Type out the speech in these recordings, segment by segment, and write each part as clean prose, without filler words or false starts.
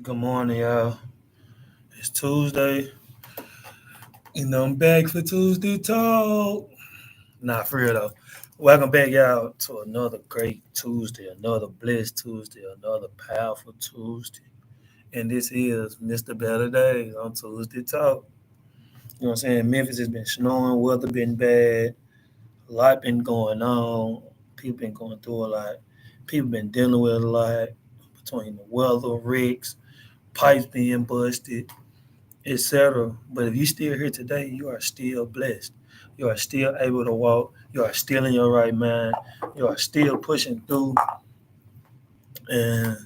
Good morning, y'all. It's Tuesday. I'm back for Tuesday Talk. Nah, for real though. Welcome back, y'all, to another great Tuesday, another blessed Tuesday, another powerful Tuesday. And this is Mr. Better Days on Tuesday Talk. You know what I'm saying? Memphis has been snowing, weather been bad, a lot been going on. People been going through a lot. People been dealing with a lot between the weather, wrecks, pipes being busted, etc. But if you still here today, you are still blessed. You are still able to walk. You are still in your right mind. You are still pushing through. And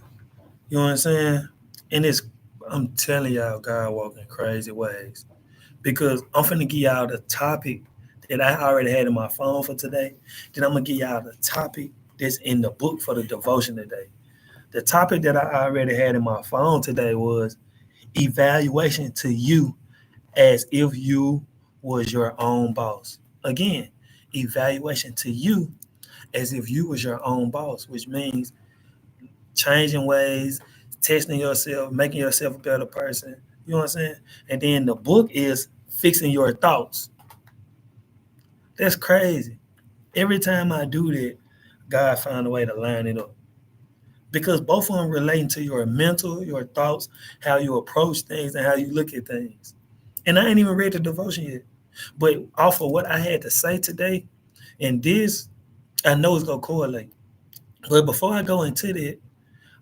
you know what I'm saying? And I'm telling y'all, God walking crazy ways. Because I'm finna give y'all the topic that I already had in my phone for today. Then I'm gonna give y'all the topic that's in the book for the devotion today. The topic that I already had in my phone today was evaluation to you as if you was your own boss. Again, evaluation to you as if you was your own boss, which means changing ways, testing yourself, making yourself a better person. You know what I'm saying? And then the book is fixing your thoughts. That's crazy. Every time I do that, God found a way to line it up. Because both of them relating to your mental, your thoughts, how you approach things, and how you look at things. And I ain't even read the devotion yet. But off of what I had to say today, and this, I know it's gonna correlate. But before I go into that,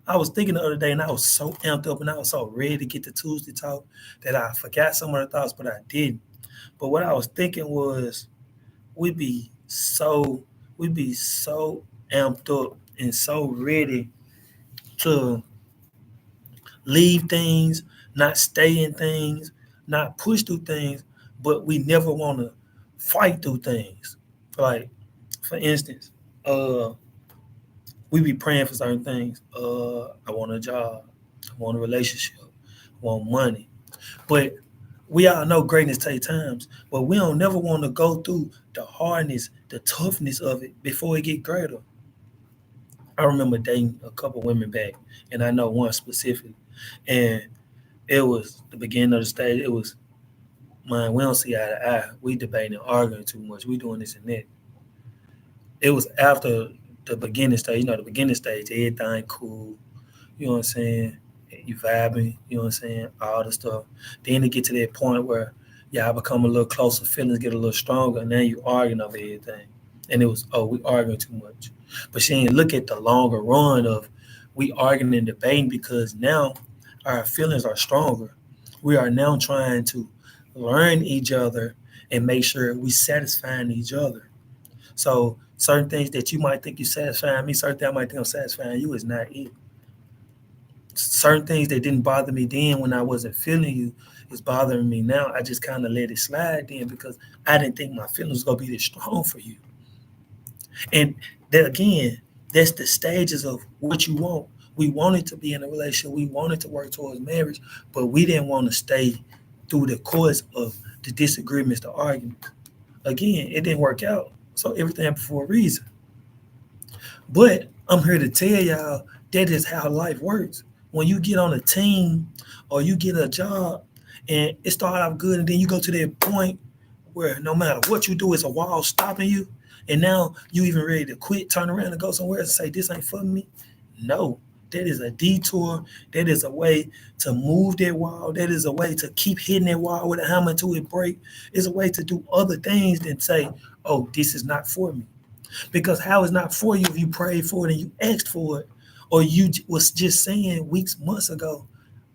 I was thinking the other day, and I was so amped up, and I was so ready to get to Tuesday Talk that I forgot some of the thoughts, but I didn't. But what I was thinking was, we be so we be so amped up and so ready to leave things, not stay in things, not push through things, but we never want to fight through things. Like, for instance, we be praying for certain things. I want a job, I want a relationship, I want money. But we all know greatness take times, but we don't never want to go through the hardness, the toughness of it before it get greater. I remember dating a couple women back, and I know one specifically, and it was the beginning of the stage. It was, man, we don't see eye to eye. We debating and arguing too much. We doing this and that. It was after the beginning stage. The beginning stage, everything cool. You know what I'm saying? You vibing. You know what I'm saying? All the stuff. Then it get to that point where y'all become a little closer. Feelings get a little stronger. And now you arguing over everything. And it was, oh, we arguing too much. But she didn't look at the longer run of we arguing and debating, because now our feelings are stronger. We are now trying to learn each other and make sure we satisfying each other. So certain things that you might think you satisfying me, certain things I might think I'm satisfying you is not it. Certain things that didn't bother me then when I wasn't feeling you is bothering me now. I just kind of let it slide then because I didn't think my feelings was gonna be this strong for you. And that again, that's the stages of what you want. We wanted to be in a relationship, we wanted to work towards marriage, but we didn't want to stay through the course of the disagreements, the arguments. Again, it didn't work out. So everything happened for a reason. But I'm here to tell y'all that is how life works. When you get on a team or you get a job and it started off good, and then you go to that point where no matter what you do, it's a wall stopping you, and now you even ready to quit, turn around and go somewhere and say, this ain't for me. No, that is a detour. That is a way to move that wall. That is a way to keep hitting that wall with a hammer until it break. It's a way to do other things than say, oh, this is not for me. Because how is not for you if you prayed for it and you asked for it? Or you was just saying weeks, months ago,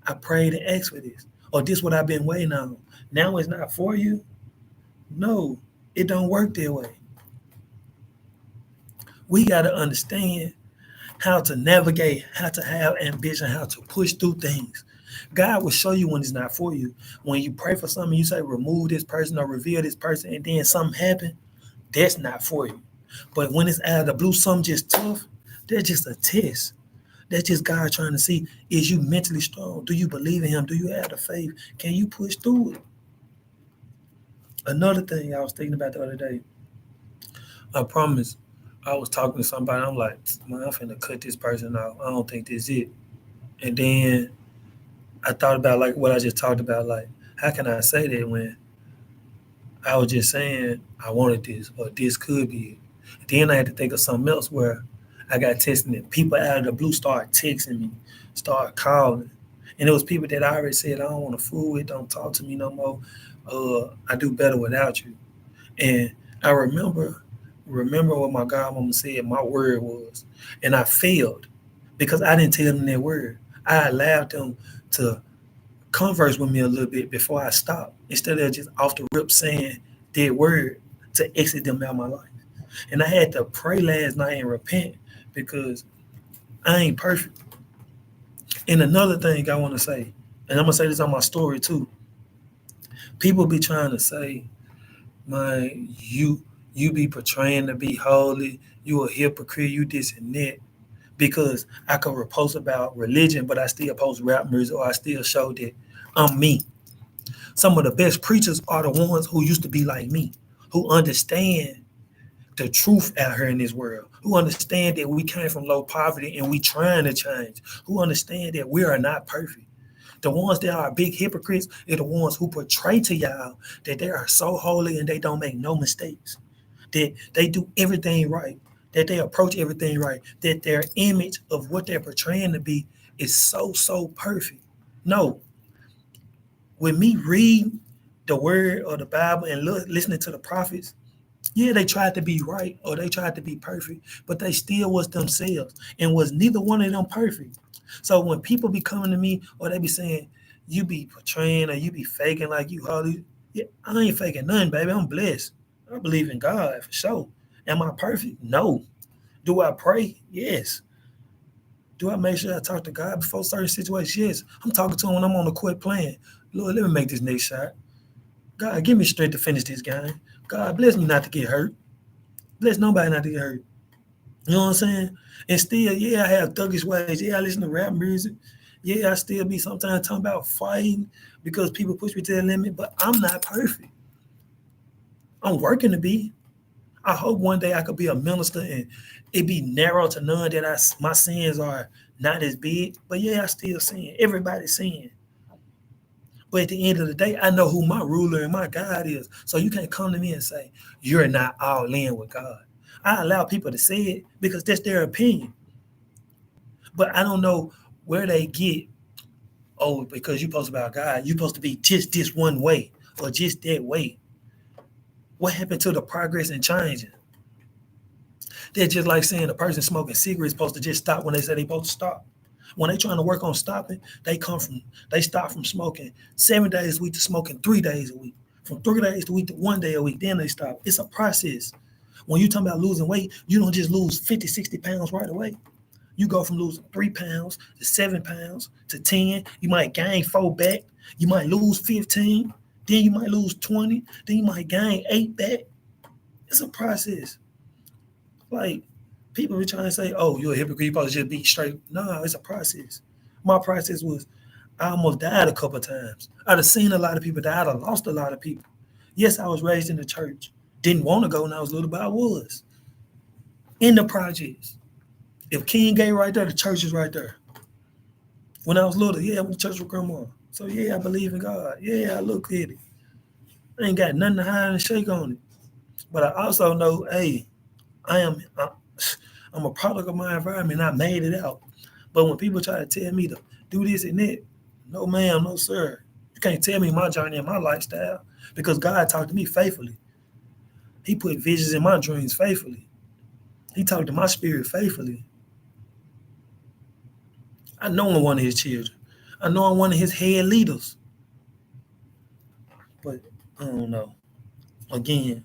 I prayed and asked for this. Or this what I've been waiting on. Now it's not for you? No, it don't work that way. We got to understand how to navigate, how to have ambition, how to push through things. God will show you when it's not for you. When you pray for something, you say, remove this person or reveal this person, and then something happen, that's not for you. But when it's out of the blue, something just tough, that's just a test. That's just God trying to see, is you mentally strong? Do you believe in him? Do you have the faith? Can you push through it? Another thing I was thinking about the other day, I promise, I was talking to somebody, I'm like, man, I'm finna cut this person off. I don't think this is it. And then I thought about like what I just talked about, like, how can I say that when I was just saying I wanted this or this could be it. Then I had to think of something else where I got texting and people out of the blue started texting me, started calling. And it was people that I already said I don't want to fool with, don't talk to me no more. I do better without you. And I remember what my godmama said my word was. And I failed because I didn't tell them that word. I allowed them to converse with me a little bit before I stopped, instead of just off the rip saying their word to exit them out of my life. And I had to pray last night and repent because I ain't perfect. And another thing I want to say, and I'm gonna say this on my story too. People be trying to say, man, you be portraying to be holy, you a hypocrite, you this and that. Because I could post about religion, but I still post rap music or I still show that I'm me. Some of the best preachers are the ones who used to be like me, who understand the truth out here in this world, who understand that we came from low poverty and we trying to change, who understand that we are not perfect. The ones that are big hypocrites are the ones who portray to y'all that they are so holy and they don't make no mistakes, that they do everything right, that they approach everything right, that their image of what they're portraying to be is so perfect. No, when me read the word or the Bible and listening to the prophets, yeah, they tried to be right or they tried to be perfect, but they still was themselves and was neither one of them perfect. So when people be coming to me or they be saying, you be portraying or you be faking like you holy, yeah, I ain't faking nothing, baby. I'm blessed. I believe in God for sure. Am I perfect? No. Do I pray? Yes. Do I make sure I talk to God before certain situations? Yes. I'm talking to him when I'm on the court playing. Lord, let me make this next shot. God, give me strength to finish this game. God, bless me not to get hurt. Bless nobody not to get hurt. You know what I'm saying? And still, yeah, I have thuggish ways. Yeah, I listen to rap music. Yeah, I still be sometimes talking about fighting because people push me to the limit, but I'm not perfect. I'm working to be. I hope one day I could be a minister and it be narrow to none that my sins are not as big. But yeah, I still sin. Everybody's sin. But at the end of the day, I know who my ruler and my God is. So you can't come to me and say, you're not all in with God. I allow people to say it because that's their opinion. But I don't know where they get, oh, because you post about God, you're supposed to be just this one way or just that way. What happened to the progress and changing? They're just like saying a person smoking cigarettes supposed to just stop when they say they're supposed to stop. When they trying to work on stopping, they stop from smoking 7 days a week to smoking 3 days a week. From 3 days a week to 1 day a week, then they stop. It's a process. When you talking about losing weight, you don't just lose 50, 60 pounds right away. You go from losing 3 pounds to 7 pounds to 10. You might gain 4 back. You might lose 15. Then you might lose 20. Then you might gain 8 back. It's a process. Like, people be trying to say, oh, you're a hypocrite, you're supposed to just be straight. No, it's a process. My process was I almost died a couple of times. I'd have seen a lot of people die. I'd have lost a lot of people. Yes, I was raised in the church. Didn't want to go when I was little, but I was. In the projects. If King Gay right there, the church is right there. When I was little, yeah, I went to church with grandma. So yeah, I believe in God. Yeah, I look at it. I ain't got nothing to hide and shake on it. But I also know, hey, I am I'm a product of my environment. I made it out. But when people try to tell me to do this and that, no ma'am, no sir. You can't tell me my journey and my lifestyle because God talked to me faithfully. He put visions in my dreams faithfully. He talked to my spirit faithfully. I know I'm one of his children. I know I'm one of his head leaders. But I don't know. Again,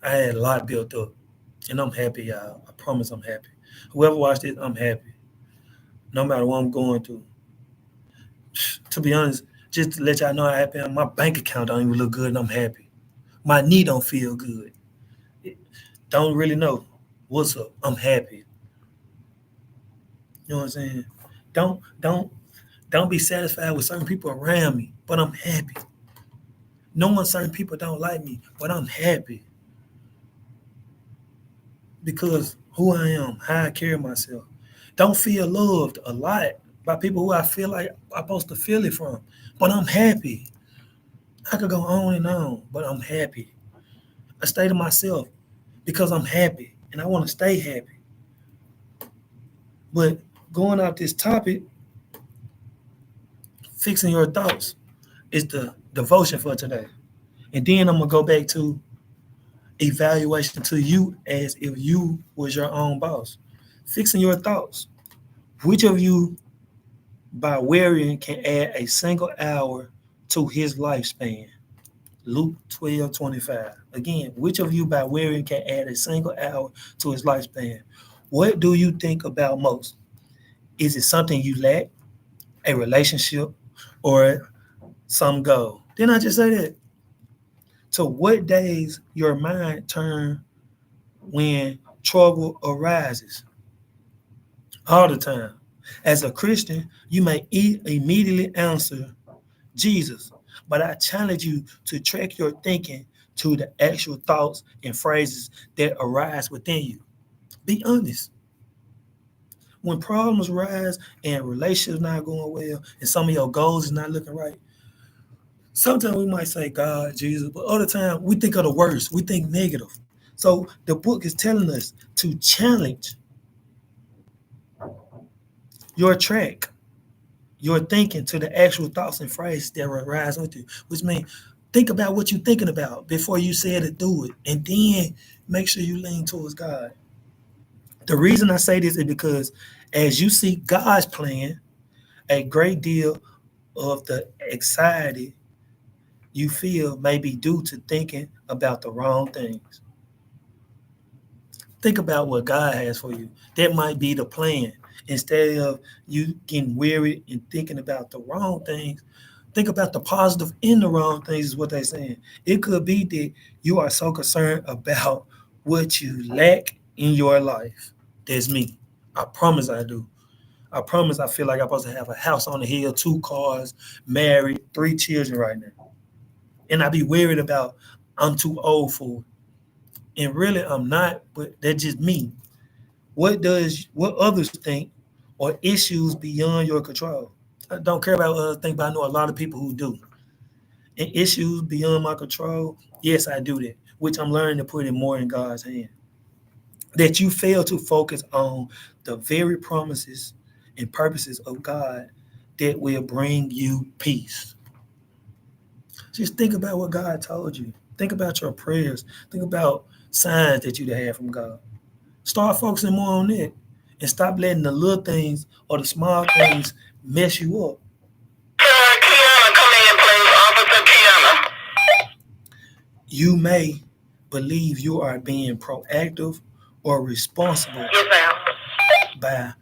I had a lot built up. And I'm happy, y'all. I promise I'm happy. Whoever watched it, I'm happy. No matter what I'm going through. To be honest, just to let y'all know how happy I am, my bank account don't even look good and I'm happy. My knee don't feel good. Don't really know what's up. I'm happy. You know what I'm saying? Don't don't don't be satisfied with certain people around me, but I'm happy. Knowing certain people don't like me, but I'm happy because who I am, how I carry myself. Don't feel loved a lot by people who I feel like I'm supposed to feel it from, but I'm happy. I could go on and on, but I'm happy. I stay to myself because I'm happy and I want to stay happy. But going off this topic, fixing your thoughts is the devotion for today. And then I'm gonna go back to evaluation to you as if you was your own boss. Fixing your thoughts. Which of you by wearying can add a single hour to his lifespan? Luke 12:25. Again, which of you by wearying can add a single hour to his lifespan? What do you think about most? Is it something you lack, a relationship, or some goal? Didn't I just say that? So what days your mind turn when trouble arises? All the time. As a Christian, you may immediately answer Jesus, but I challenge you to track your thinking to the actual thoughts and phrases that arise within you. Be honest. When problems rise and relationships not going well and some of your goals is not looking right, sometimes we might say God, Jesus, but other time we think of the worst. We think negative. So the book is telling us to challenge your track, your thinking to the actual thoughts and phrases that arise with you, which means think about what you're thinking about before you say it or do it, and then make sure you lean towards God. The reason I say this is because as you see God's plan, a great deal of the anxiety you feel may be due to thinking about the wrong things. Think about what God has for you. That might be the plan. Instead of you getting weary and thinking about the wrong things, think about the positive in the wrong things, is what they're saying. It could be that you are so concerned about what you lack in your life. That's me. I promise I do. I promise I feel like I'm supposed to have a house on the hill, 2 cars, married, 3 children right now. And I be worried about I'm too old for it. And really I'm not, but that's just me. What others think or issues beyond your control? I don't care about what others think, but I know a lot of people who do. And issues beyond my control, yes, I do that, which I'm learning to put it more in God's hand. That you fail to focus on the very promises and purposes of God that will bring you peace. Just think about what God told you. Think about your prayers. Think about signs that you have from God. Start focusing more on it and stop letting the little things or the small things mess you up. Kiana, come in, please. Officer Kiana. You may believe you are being proactive or responsible Yes, ma'am. by,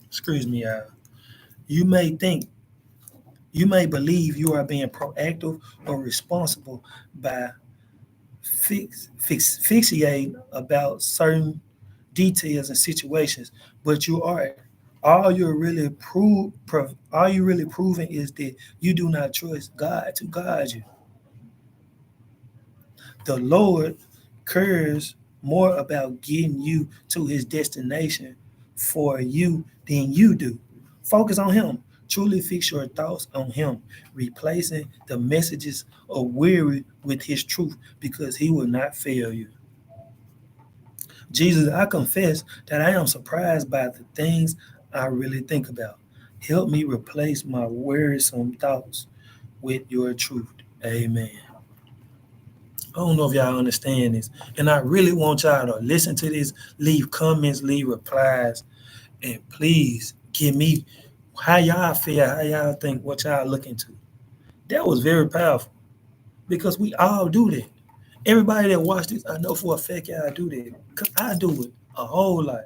excuse me, you may think, you may believe you are being proactive or responsible by fixating about certain details and situations, but you are. All you really proving is that you do not trust God to guide you. The Lord cares more about getting you to his destination for you than you do. Focus on him. Truly fix your thoughts on him, replacing the messages of weary with his truth because he will not fail you. Jesus, I confess that I am surprised by the things I really think about. Help me replace my wearisome thoughts with your truth. Amen. I don't know if y'all understand this. And I really want y'all to listen to this, leave comments, leave replies, and please give me how y'all feel, how y'all think, what y'all looking to. That was very powerful because we all do that. Everybody that watch this, I know for a fact y'all do that. Because I do it a whole lot.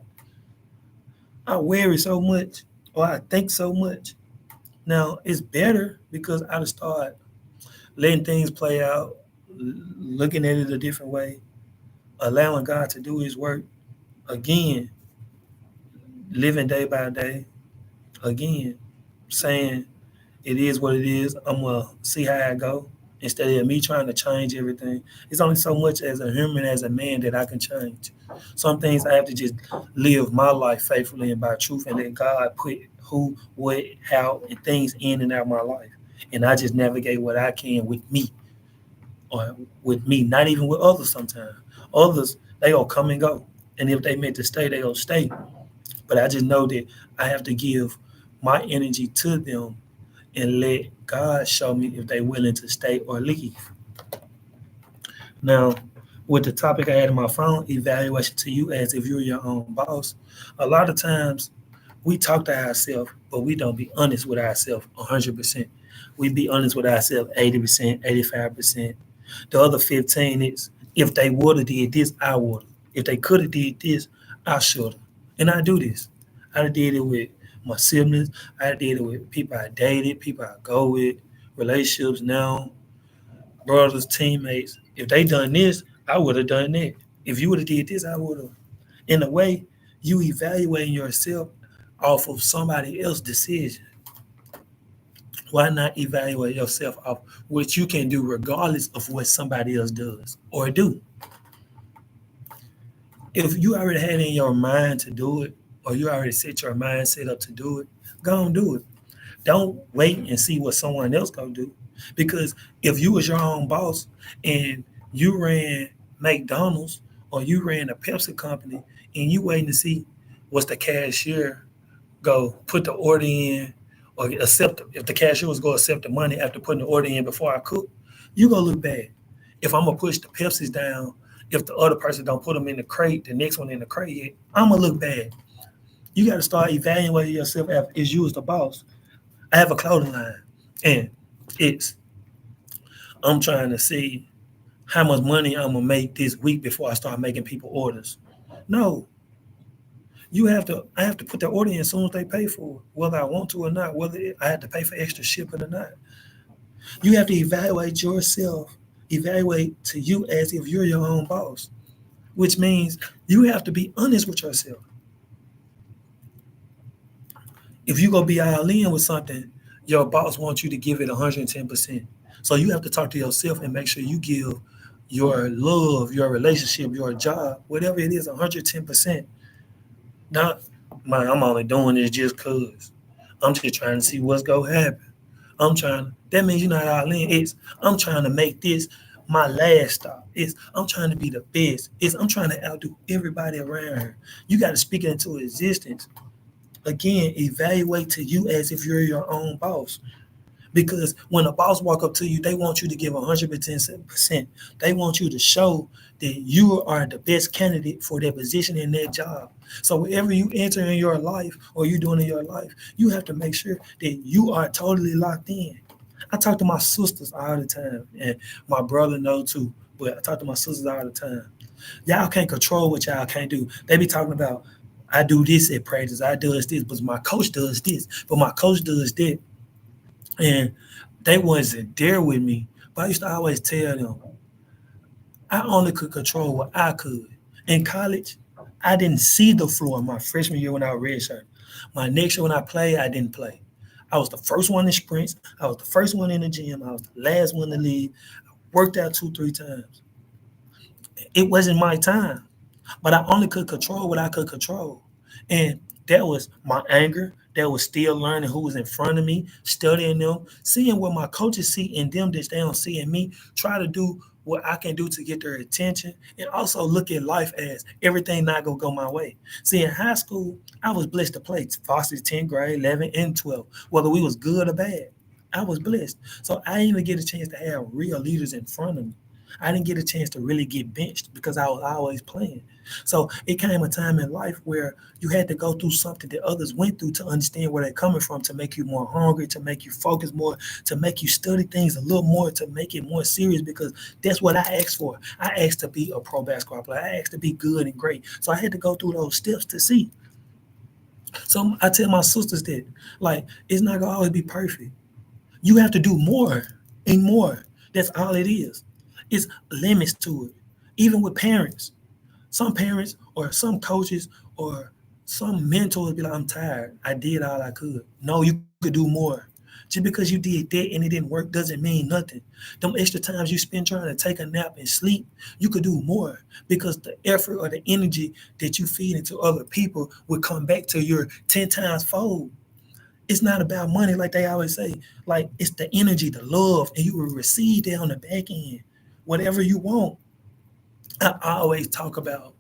I worry so much or I think so much. Now, it's better because I just start letting things play out, looking at it a different way, allowing God to do his work. Again, living day by day. Again, saying it is what it is. I'm gonna see how I go instead of me trying to change everything. It's only so much as a human, as a man, that I can change. Some things I have to just live my life faithfully and by truth, and let God put who, what, how, and things in and out of my life, and I just navigate what I can with me, or with me, not even with others. Sometimes others they gonna come and go, and if they meant to stay, they gonna stay. But I just know that I have to give my energy to them and let God show me if they're willing to stay or leave. Now, with the topic I had in my phone, evaluation to you as if you're your own boss, a lot of times we talk to ourselves, but we don't be honest with ourselves 100%. We be honest with ourselves 80%, 85%. The other 15 is if they would have did this, I would have. If they could have did this, I should have. And I do this. I did it with my siblings. I did it with people I dated, people I go with, relationships now, brothers, teammates. If they done this, I would have done that. If you would have did this, I would have. In a way, you evaluating yourself off of somebody else's decision. Why not evaluate yourself off what you can do regardless of what somebody else does or do? If you already had in your mind to do it, or you already set your mindset up to do it, go and do it. Don't wait and see what someone else gonna do. Because if you was your own boss and you ran McDonald's or you ran a Pepsi company and you waiting to see what's the cashier go put the order in or accept if the cashier was going to accept the money after putting the order in before I cook, you gonna look bad. If I'm gonna push the Pepsis down, if the other person don't put them in the crate, the next one in the crate, I'm gonna look bad. You got to start evaluating yourself as you as the boss. I have a clothing line, and it's I'm trying to see how much money I'm gonna make this week before I start making people orders. No, you have to. I have to put the order in as soon as they pay for it, whether I want to or not, whether I have to pay for extra shipping or not. You have to evaluate yourself, evaluate to you as if you're your own boss, which means you have to be honest with yourself. If you go be all in with something, your boss wants you to give it 110%. So you have to talk to yourself and make sure you give your love, your relationship, your job, whatever it is, 110%. Not, man, I'm only doing this just cause. I'm just trying to see what's gonna happen. That means you're not all in. It's I'm trying to make this my last stop. I'm trying to be the best. I'm trying to outdo everybody around here. You got to speak it into existence. Again, evaluate to you as if you're your own boss. Because when a boss walk up to you, they want you to give 110%. They want you to show that you are the best candidate for their position in their job. So wherever you enter in your life or you doing in your life, you have to make sure that you are totally locked in. I talk to my sisters all the time, and my brother know too. But I talk to my sisters all the time. Y'all can't control what y'all can't do. They be talking about, I do this at practice, I does this, but my coach does this, but my coach does that. And they wasn't there with me. But I used to always tell them, I only could control what I could. In college, I didn't see the floor my freshman year when I was redshirt. My next year when I played, I didn't play. I was the first one in sprints. I was the first one in the gym. I was the last one to leave. I worked out 2, 3 times. It wasn't my time, but I only could control what I could control. And that was my anger. That was still learning who was in front of me, studying them, seeing what my coaches see in them that they don't see in me, try to do what I can do to get their attention, and also look at life as everything not gonna go my way. See, in high school, I was blessed to play varsity 10th grade, 11, and 12, whether we was good or bad. I was blessed. So I didn't even get a chance to have real leaders in front of me. I didn't get a chance to really get benched because I was always playing. So it came a time in life where you had to go through something that others went through to understand where they're coming from, to make you more hungry, to make you focus more, to make you study things a little more, to make it more serious, because that's what I asked for. I asked to be a pro basketball player. I asked to be good and great. So I had to go through those steps to see. So I tell my sisters that, like, it's not gonna always be perfect. You have to do more and more. That's all it is. It's limits to it. Even with parents, some parents or some coaches or some mentors be like, I'm tired. I did all I could. No, you could do more. Just because you did that and it didn't work doesn't mean nothing. Them extra times you spend trying to take a nap and sleep, you could do more, because the effort or the energy that you feed into other people will come back to your 10 times fold. It's not about money like they always say. Like, it's the energy, the love, and you will receive that on the back end. Whatever you want. I always talk about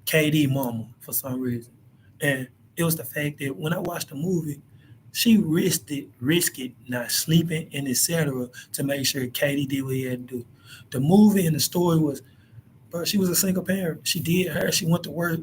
KD mama for some reason. And it was the fact that when I watched the movie, she risked it not sleeping and etc. to make sure KD did what he had to do. The movie and the story was, bro, she was a single parent. She did her, she went to work.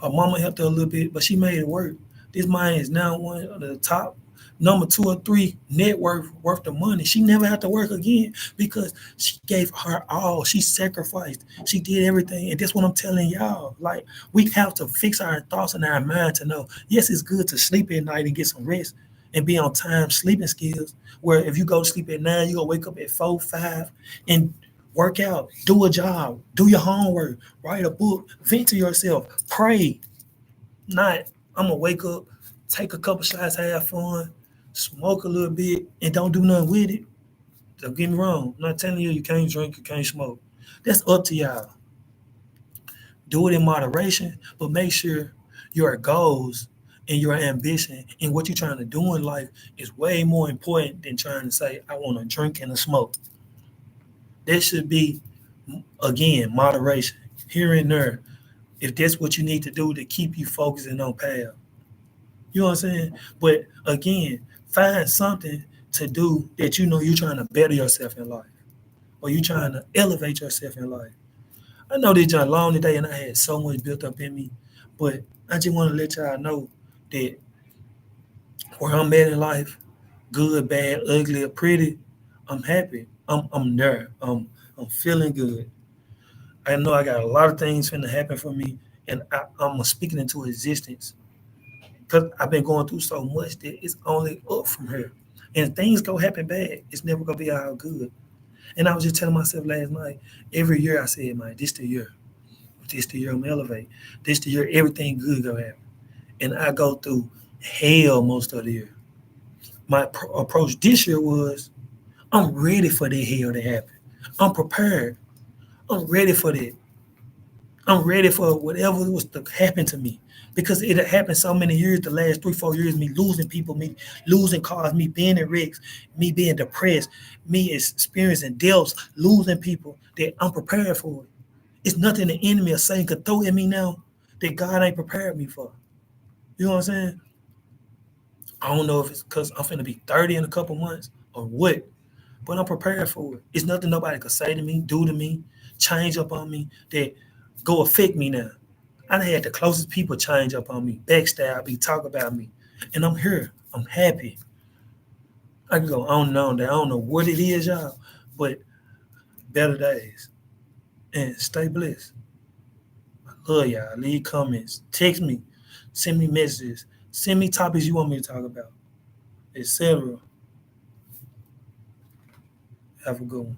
Her mama helped her a little bit, but she made it work. This man is now one of the top number 2 or 3 net worth of money. She never had to work again because she gave her all. She sacrificed. She did everything. And that's what I'm telling y'all. Like, we have to fix our thoughts and our mind to know, yes, it's good to sleep at night and get some rest and be on time sleeping skills. Where if you go to sleep at 9, you're gonna wake up at 4, 5, and work out, do a job, do your homework, write a book, vent to yourself, pray. Not, I'm gonna wake up, take a couple shots, have fun, smoke a little bit, and don't do nothing with it. Don't get me wrong. I'm not telling you you can't drink, you can't smoke. That's up to y'all. Do it in moderation, but make sure your goals and your ambition and what you're trying to do in life is way more important than trying to say, I want to drink and a smoke. There should be, again, moderation here and there, if that's what you need to do to keep you focusing on path. You know what I'm saying? But again, find something to do that you know you're trying to better yourself in life, or you're trying to elevate yourself in life. I know this job long today and I had so much built up in me, but I just want to let y'all know that where I'm at in life, good, bad, ugly, or pretty, I'm happy. I'm there. I'm feeling good. I know I got a lot of things finna happen for me, and I'm speaking into existence because I've been going through so much that it's only up from here. And things go happen bad, it's never gonna be all good. And I was just telling myself last night, every year I said, man, this the year. This the year I'm gonna elevate. This the year everything good gonna happen. And I go through hell most of the year. My approach this year was, I'm ready for the hell to happen. I'm prepared. I'm ready for that. I'm ready for whatever was to happen to me, because it had happened so many years. The last 3, 4 years, me losing people, me losing cars, me being in wrecks, me being depressed, me experiencing deaths, losing people. That I'm prepared for it. It's nothing the enemy or Satan could throw at me now that God ain't prepared me for. You know what I'm saying? I don't know if it's because I'm finna be 30 in a couple months or what, but I'm prepared for it. It's nothing nobody could say to me, do to me, change up on me that go affect me now. I done had the closest people change up on me, backstab me, talk about me. And I'm here. I'm happy. I can go on and on. I don't know what it is, y'all, but better days. And stay blessed. I love y'all. Leave comments. Text me. Send me messages. Send me topics you want me to talk about, etc. Have a good one.